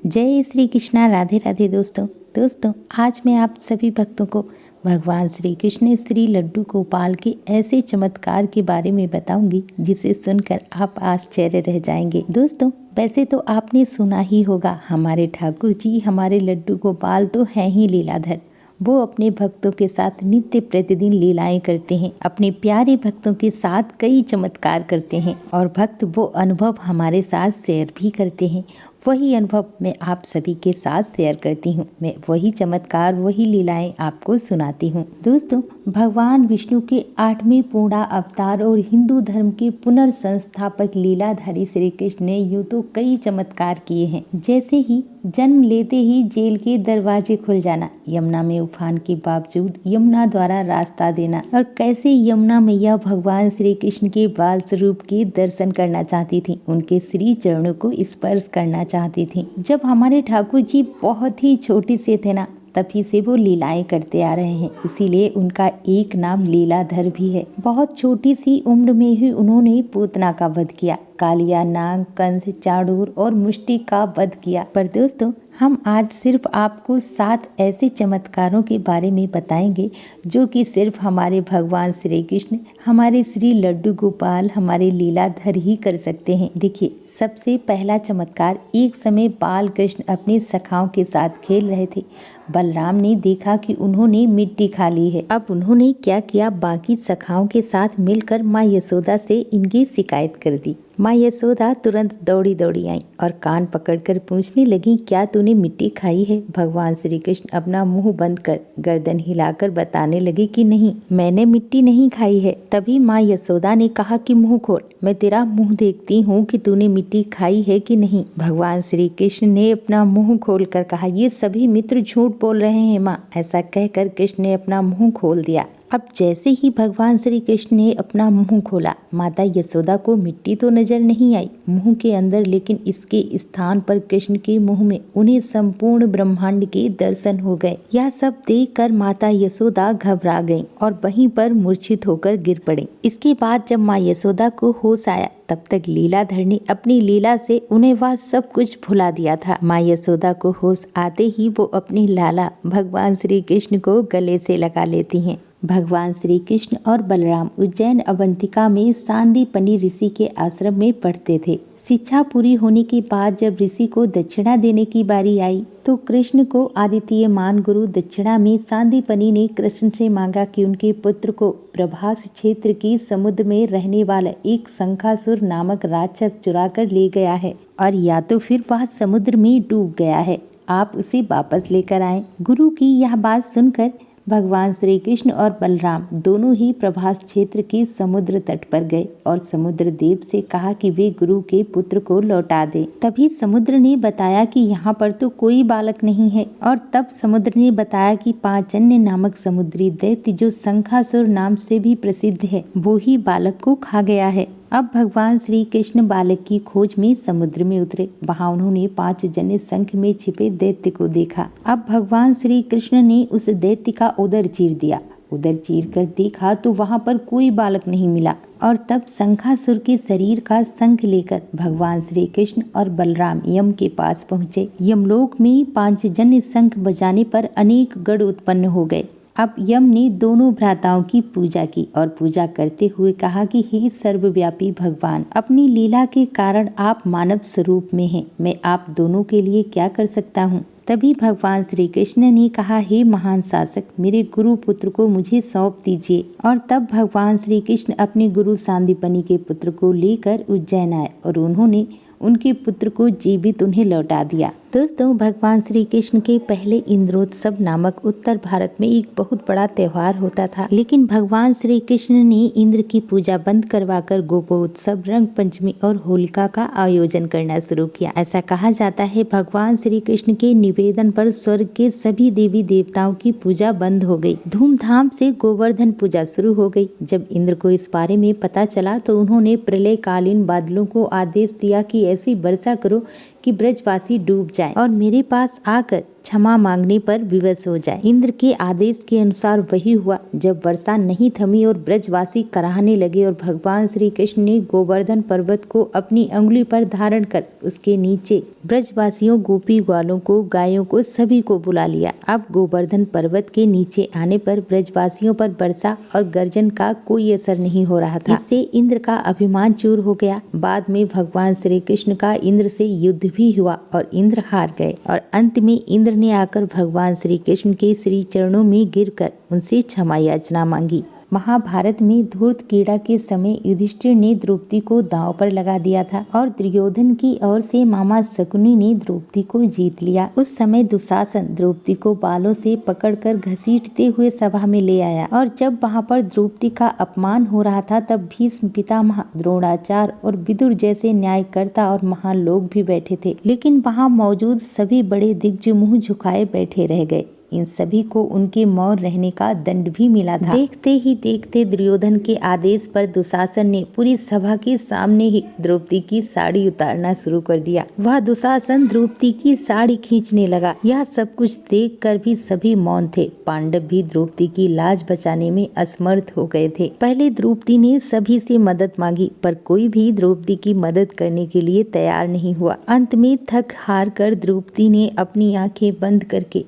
जय श्री कृष्णा। राधे राधे दोस्तों आज मैं आप सभी भक्तों को भगवान श्री कृष्ण श्री लड्डू गोपाल के ऐसे चमत्कार के बारे में बताऊंगी जिसे सुनकर आप आश्चर्य रह जाएंगे। दोस्तों वैसे तो आपने सुना ही होगा, हमारे ठाकुर जी हमारे लड्डू गोपाल तो हैं ही लीलाधर। वो अपने भक्तों के साथ नित्य प्रतिदिन लीलाएं करते हैं, अपने प्यारे भक्तों के साथ कई चमत्कार करते हैं और भक्त वो अनुभव हमारे साथ शेयर भी करते हैं। वही अनुभव मैं आप सभी के साथ शेयर करती हूँ। मैं वही चमत्कार वही लीलाएं आपको सुनाती हूँ। दोस्तों भगवान विष्णु के 8वें पूर्णा अवतार और हिंदू धर्म के पुनर्संस्थापक लीलाधारी श्री कृष्ण ने यूँ तो कई चमत्कार किए हैं। जैसे ही जन्म लेते ही जेल के दरवाजे खुल जाना, यमुना में उफान के बावजूद यमुना द्वारा रास्ता देना, और कैसे यमुना मैया भगवान श्री कृष्ण के बाल स्वरूप के दर्शन करना चाहती थी, उनके श्री चरणों को स्पर्श करना चाहती थी। जब हमारे ठाकुर जी बहुत ही छोटे से थे ना, तभी से वो लीलाएं करते आ रहे हैं, इसीलिए उनका एक नाम लीलाधर भी है। बहुत छोटी सी उम्र में ही उन्होंने पूतना का वध किया, कालिया, नाग, कंस, चाणूर और मुष्टि का वध किया। पर दोस्तों हम आज सिर्फ आपको 7 ऐसे चमत्कारों के बारे में बताएंगे जो कि सिर्फ हमारे भगवान श्री कृष्ण, हमारे श्री लड्डू गोपाल, हमारे लीलाधर ही कर सकते हैं। देखिए सबसे पहला चमत्कार, एक समय बाल कृष्ण अपने सखाओं के साथ खेल रहे थे। बलराम ने देखा कि उन्होंने मिट्टी खा ली है। अब उन्होंने क्या किया, बाकी सखाओं के साथ मिलकर माँ यशोदा से इनकी शिकायत कर दी। माँ यशोदा तुरंत दौड़ी दौड़ी आई और कान पकड़कर पूछने लगी, क्या तूने मिट्टी खाई है? भगवान श्री कृष्ण अपना मुंह बंद कर गर्दन हिलाकर बताने लगे कि नहीं, मैंने मिट्टी नहीं खाई है। तभी माँ यशोदा ने कहा कि मुंह खोल, मैं तेरा मुंह देखती हूँ कि तूने मिट्टी खाई है कि नहीं। भगवान श्री कृष्ण ने अपना मुंह खोल कर कहा, ये सभी मित्र झूठ बोल रहे हैं माँ। ऐसा कहकर कृष्ण ने अपना मुंह खोल दिया। अब जैसे ही भगवान श्री कृष्ण ने अपना मुंह खोला, माता यशोदा को मिट्टी तो नजर नहीं आई मुंह के अंदर, लेकिन इसके स्थान पर कृष्ण के मुंह में उन्हें संपूर्ण ब्रह्मांड के दर्शन हो गए। यह सब देखकर माता यशोदा घबरा गईं और वहीं पर मूर्छित होकर गिर पड़ी। इसके बाद जब माँ यशोदा को होश आया, तब तक लीलाधर ने अपनी लीला से उन्हें वह सब कुछ भुला दिया था। माँ यशोदा को होश आते ही वो अपनी लाला भगवान श्री कृष्ण को गले से लगा लेती हैं। भगवान श्री कृष्ण और बलराम उज्जैन अवंतिका में सांदीपनि ऋषि के आश्रम में पढ़ते थे। शिक्षा पूरी होने के बाद जब ऋषि को दक्षिणा देने की बारी आई, तो कृष्ण को आदित्यमान गुरु दक्षिणा में सांदीपनि ने कृष्ण से मांगा कि उनके पुत्र को प्रभास क्षेत्र की समुद्र में रहने वाला एक शंखासुर नामक राक्षस चुरा कर ले गया है, और या तो फिर वह समुद्र में डूब गया है, आप उसे वापस लेकर आए। गुरु की यह बात सुनकर भगवान श्री कृष्ण और बलराम दोनों ही प्रभास क्षेत्र के समुद्र तट पर गए और समुद्र देव से कहा कि वे गुरु के पुत्र को लौटा दे। तभी समुद्र ने बताया कि यहाँ पर तो कोई बालक नहीं है, और तब समुद्र ने बताया कि पांचजन्य नामक समुद्री दैत्य जो शंखासुर नाम से भी प्रसिद्ध है, वो ही बालक को खा गया है। अब भगवान श्री कृष्ण बालक की खोज में समुद्र में उतरे। वहां उन्होंने 5 जने शंख में छिपे दैत्य को देखा। अब भगवान श्री कृष्ण ने उस दैत्य का उदर चीर दिया। उदर चीर कर देखा तो वहां पर कोई बालक नहीं मिला, और तब शंखासुर के शरीर का शंख लेकर भगवान श्री कृष्ण और बलराम यम के पास पहुँचे। यमलोक में 5 जन्य शंख बजाने पर अनेक गढ़ उत्पन्न हो गए। अब यम ने दोनों भ्राताओं की पूजा की और पूजा करते हुए कहा कि हे सर्वव्यापी भगवान, अपनी लीला के कारण आप मानव स्वरूप में हैं, मैं आप दोनों के लिए क्या कर सकता हूँ। तभी भगवान श्री कृष्ण ने कहा, हे महान शासक, मेरे गुरु पुत्र को मुझे सौंप दीजिए। और तब भगवान श्री कृष्ण अपने गुरु सांदीपनि के पुत्र को लेकर उज्जैन आए और उन्होंने उनके पुत्र को जीवित उन्हें लौटा दिया। दोस्तों भगवान श्री कृष्ण के पहले इंद्रोत्सव नामक उत्तर भारत में एक बहुत बड़ा त्योहार होता था, लेकिन भगवान श्री कृष्ण ने इंद्र की पूजा बंद करवाकर गोपोत्सव, रंग पंचमी और होलिका का आयोजन करना शुरू किया। ऐसा कहा जाता है भगवान श्री कृष्ण के निवेदन पर स्वर्ग के सभी देवी देवताओं की पूजा बंद हो गई। धूमधाम से गोवर्धन पूजा शुरू हो गई। जब इंद्र को इस बारे में पता चला तो उन्होंने प्रलय कालीन बादलों को आदेश दिया कि ऐसी वर्षा करो कि ब्रजवासी डूब जाएं और मेरे पास आकर क्षमा मांगने पर विवश हो जाए। इंद्र के आदेश के अनुसार वही हुआ। जब वर्षा नहीं थमी और ब्रजवासी कराहने लगे और भगवान श्री कृष्ण ने गोवर्धन पर्वत को अपनी अंगुली पर धारण कर उसके नीचे ब्रजवासियों, गोपी ग्वालों को, गायों को, सभी को बुला लिया। अब गोवर्धन पर्वत के नीचे आने पर ब्रजवासियों पर वर्षा और गर्जन का कोई असर नहीं हो रहा था। इससे इंद्र का अभिमान चूर हो गया। बाद में भगवान श्री कृष्ण का इंद्र से युद्ध भी हुआ और इंद्र हार गए और अंत में इंद्र ने आकर भगवान श्री कृष्ण के श्री चरणों में गिरकर उनसे क्षमा याचना मांगी। महाभारत में धूर्त क्रीड़ा के समय युधिष्ठिर ने द्रौपदी को दांव पर लगा दिया था और दुर्योधन की ओर से मामा शकुनी ने द्रौपदी को जीत लिया। उस समय दुशासन द्रौपदी को बालों से पकड़कर घसीटते हुए सभा में ले आया और जब वहां पर द्रौपदी का अपमान हो रहा था तब भीष्म पितामह, द्रोणाचार्य और विदुर जैसे न्यायकर्ता और महान लोग भी बैठे थे, लेकिन वहां मौजूद सभी बड़े दिग्गज मुंह झुकाए बैठे रह गए। इन सभी को उनके मौन रहने का दंड भी मिला था। देखते ही देखते दुर्योधन के आदेश पर दुशासन ने पूरी सभा के सामने ही द्रौपदी की साड़ी उतारना शुरू कर दिया। वह दुशासन द्रौपदी की साड़ी खींचने लगा। यह सब कुछ देखकर भी सभी मौन थे। पांडव भी द्रौपदी की लाज बचाने में असमर्थ हो गए थे। पहले द्रौपदी ने सभी से मदद मांगी पर कोई भी द्रौपदी की मदद करने के लिए तैयार नहीं हुआ। अंत में थक हार कर द्रौपदी ने अपनी आंखें बंद करके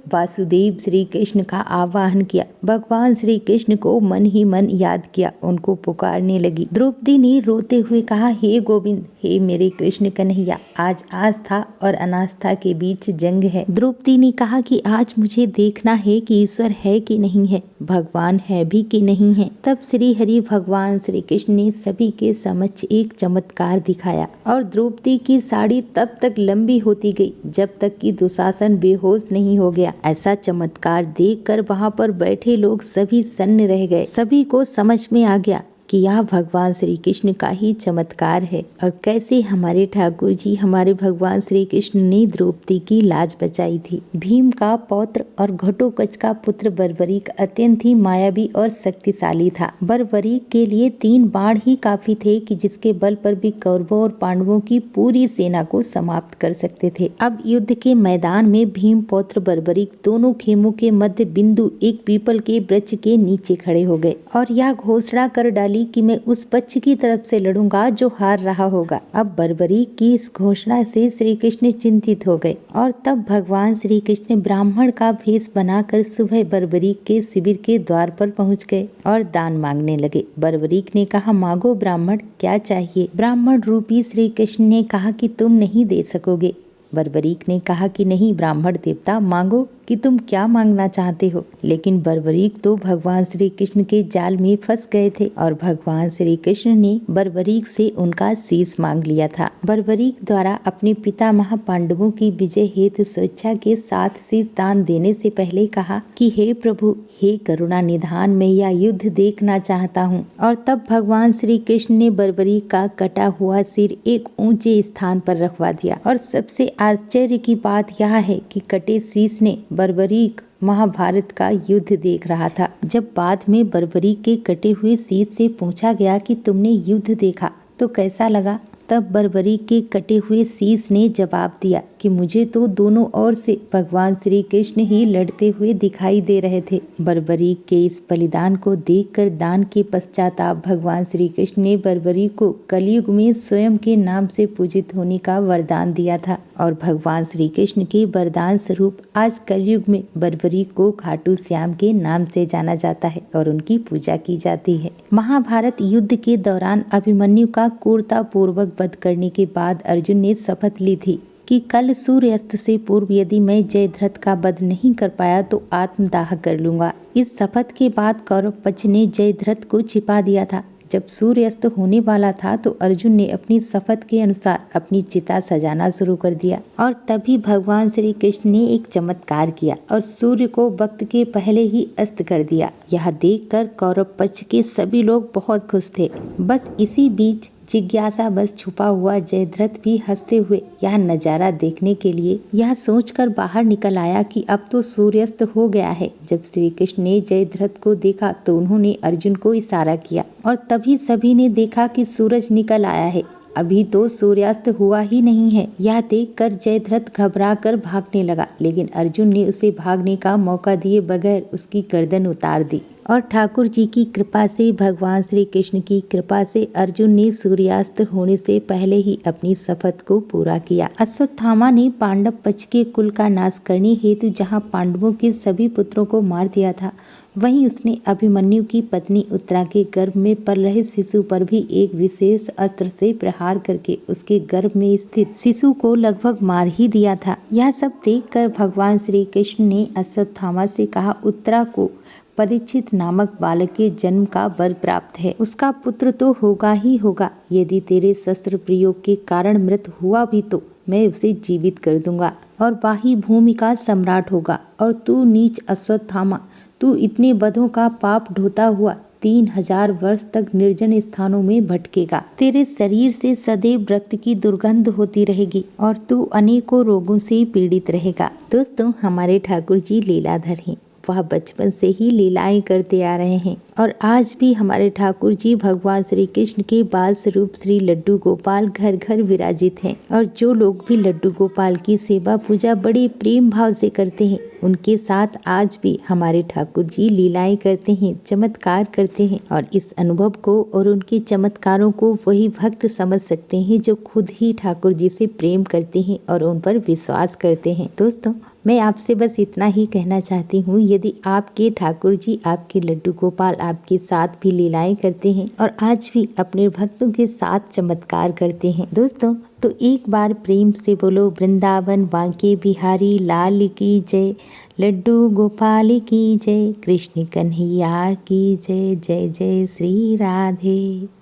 वासुदेव श्री कृष्ण का आवाहन किया। भगवान श्री कृष्ण को मन ही मन याद किया, उनको पुकारने लगी। द्रौपदी ने रोते हुए कहा, हे गोविंद, हे मेरे कृष्ण कन्हैया, आज आस्था और अनास्था के बीच जंग है। द्रौपदी ने कहा कि आज मुझे देखना है कि ईश्वर है कि नहीं है, भगवान है भी कि नहीं है। तब श्री हरि भगवान श्री कृष्ण ने सभी के समक्ष एक चमत्कार दिखाया और द्रौपदी की साड़ी तब तक लंबी होती गई जब तक कि दुशासन बेहोश नहीं हो गया। ऐसा चमत्कार देखकर वहां पर बैठे लोग सभी सन्न रह गए। सभी को समझ में आ गया कि यह भगवान श्री कृष्ण का ही चमत्कार है और कैसे हमारे ठाकुर जी, हमारे भगवान श्री कृष्ण ने द्रौपदी की लाज बचाई थी। भीम का पौत्र और घटोत्कच का पुत्र बर्बरीक अत्यंत ही मायावी और शक्तिशाली था। बर्बरीक के लिए 3 बाण ही काफी थे कि जिसके बल पर भी कौरवों और पांडवों की पूरी सेना को समाप्त कर सकते थे। अब युद्ध के मैदान में भीम पौत्र बर्बरीक दोनों खेमों के मध्य बिंदु एक पीपल के वृक्ष के नीचे खड़े हो गए और यह घोषणा कर डाली कि मैं उस पक्ष की तरफ से लड़ूंगा जो हार रहा होगा। अब बर्बरीक की इस घोषणा से श्री कृष्ण चिंतित हो गए और तब भगवान श्री कृष्ण ब्राह्मण का भेष बनाकर सुबह बर्बरीक के शिविर के द्वार पर पहुंच गए और दान मांगने लगे। बर्बरीक ने कहा, मांगो ब्राह्मण, क्या चाहिए? ब्राह्मण रूपी श्री कृष्ण ने कहा कि तुम नहीं दे सकोगे। बर्बरीक ने कहा कि नहीं ब्राह्मण देवता, मांगो कि तुम क्या मांगना चाहते हो। लेकिन बर्बरीक तो भगवान श्री कृष्ण के जाल में फंस गए थे और भगवान श्री कृष्ण ने बर्बरीक से उनका शीश मांग लिया था। बर्बरीक द्वारा अपने पिता महापांडवों की विजय हेतु स्वेच्छा के साथ शीश दान देने से पहले कहा कि हे प्रभु, हे करुणा निधान, मैं यह युद्ध देखना चाहता हूँ। और तब भगवान श्री कृष्ण ने बर्बरीक का कटा हुआ सिर एक ऊंचे स्थान पर रखवा दिया। और सबसे आश्चर्य की बात यह है कि कटे शीश ने बर्बरीक महाभारत का युद्ध देख रहा था। जब बाद में बर्बरीक के कटे हुए शीश से पूछा गया कि तुमने युद्ध देखा तो कैसा लगा, तब बर्बरीक के कटे हुए शीश ने जवाब दिया कि मुझे तो दोनों ओर से भगवान श्री कृष्ण ही लड़ते हुए दिखाई दे रहे थे। बर्बरीक के इस बलिदान को देखकर दान के पश्चाताप भगवान श्री कृष्ण ने बर्बरीक को कलयुग में स्वयं के नाम से पूजित होने का वरदान दिया था और भगवान श्री कृष्ण के वरदान स्वरूप आज कलयुग में बर्बरीक को खाटू श्याम के नाम से जाना जाता है और उनकी पूजा की जाती है। महाभारत युद्ध के दौरान अभिमन्यु का क्रूरता पूर्वक वध करने के बाद अर्जुन ने शपथ ली थी कि कल सूर्यास्त से पूर्व यदि मैं जयद्रथ का वध नहीं कर पाया तो आत्मदाह कर लूंगा। इस शपथ के बाद कौरव पक्ष ने जयद्रथ को छिपा दिया था। जब सूर्यास्त होने वाला था तो अर्जुन ने अपनी शपथ के अनुसार अपनी चिता सजाना शुरू कर दिया और तभी भगवान श्री कृष्ण ने एक चमत्कार किया और सूर्य को वक्त के पहले ही अस्त कर दिया। यह देखकर कौरव पक्ष के सभी लोग बहुत खुश थे। बस इसी बीच जिज्ञासा बस छुपा हुआ जयद्रथ भी हंसते हुए यह नजारा देखने के लिए यह सोचकर बाहर निकल आया कि अब तो सूर्यास्त हो गया है। जब श्री कृष्ण ने जयद्रथ को देखा तो उन्होंने अर्जुन को इशारा किया और तभी सभी ने देखा कि सूरज निकल आया है। अभी तो सूर्यास्त हुआ ही नहीं है। यह देखकर जयद्रथ घबरा कर भागने लगा, लेकिन अर्जुन ने उसे भागने का मौका दिए बगैर उसकी गर्दन उतार दी। और ठाकुर जी की कृपा से, भगवान श्री कृष्ण की कृपा से अर्जुन ने सूर्यास्त होने से पहले ही अपनी शपथ को पूरा किया। अश्वत्थामा ने पांडव पक्ष के कुल का नाश करने हेतु जहाँ पांडवों के सभी पुत्रों को मार दिया था, वहीं उसने अभिमन्यु की पत्नी उत्तरा के गर्भ में पल रहे शिशु पर भी एक विशेष अस्त्र से प्रहार करके उसके गर्भ में स्थित शिशु को लगभग मार ही दिया था। यह सब देखकर भगवान श्री कृष्ण ने अश्वत्थामा से कहा, उत्तरा को परीक्षित नामक बालक के जन्म का वर प्राप्त है। उसका पुत्र तो होगा ही होगा। यदि तेरे शस्त्र प्रयोग के कारण मृत हुआ भी तो मैं उसे जीवित कर दूंगा और वाही भूमि का सम्राट होगा। और तू नीच अश्वत्थामा, तू इतने बधों का पाप ढोता हुआ 3000 वर्ष तक निर्जन स्थानों में भटकेगा। तेरे शरीर से सदैव रक्त की दुर्गंध होती रहेगी और तू अनेकों रोगों से पीड़ित रहेगा। दोस्तों, हमारे ठाकुर जी लीलाधर हैं। वह बचपन से ही लीलाएं करते आ रहे हैं और आज भी हमारे ठाकुर जी भगवान श्री कृष्ण के बाल स्वरूप श्री लड्डू गोपाल घर घर विराजित हैं। और जो लोग भी लड्डू गोपाल की सेवा पूजा बड़े प्रेम भाव से करते हैं, उनके साथ आज भी हमारे ठाकुर जी लीलाएं करते हैं, चमत्कार करते हैं। और इस अनुभव को और उनके चमत्कारों को वही भक्त समझ सकते हैं जो खुद ही ठाकुर जी से प्रेम करते हैं और उन पर विश्वास करते हैं। दोस्तों, मैं आपसे बस इतना ही कहना चाहती हूँ, यदि आपके ठाकुर जी, आपके लड्डू गोपाल आपके साथ भी लीलाएं करते हैं और आज भी अपने भक्तों के साथ चमत्कार करते हैं दोस्तों, तो एक बार प्रेम से बोलो वृंदावन बांके बिहारी लाल की जय, लड्डू गोपाल की जय, कृष्ण कन्हैया की जय। जय जय श्री राधे।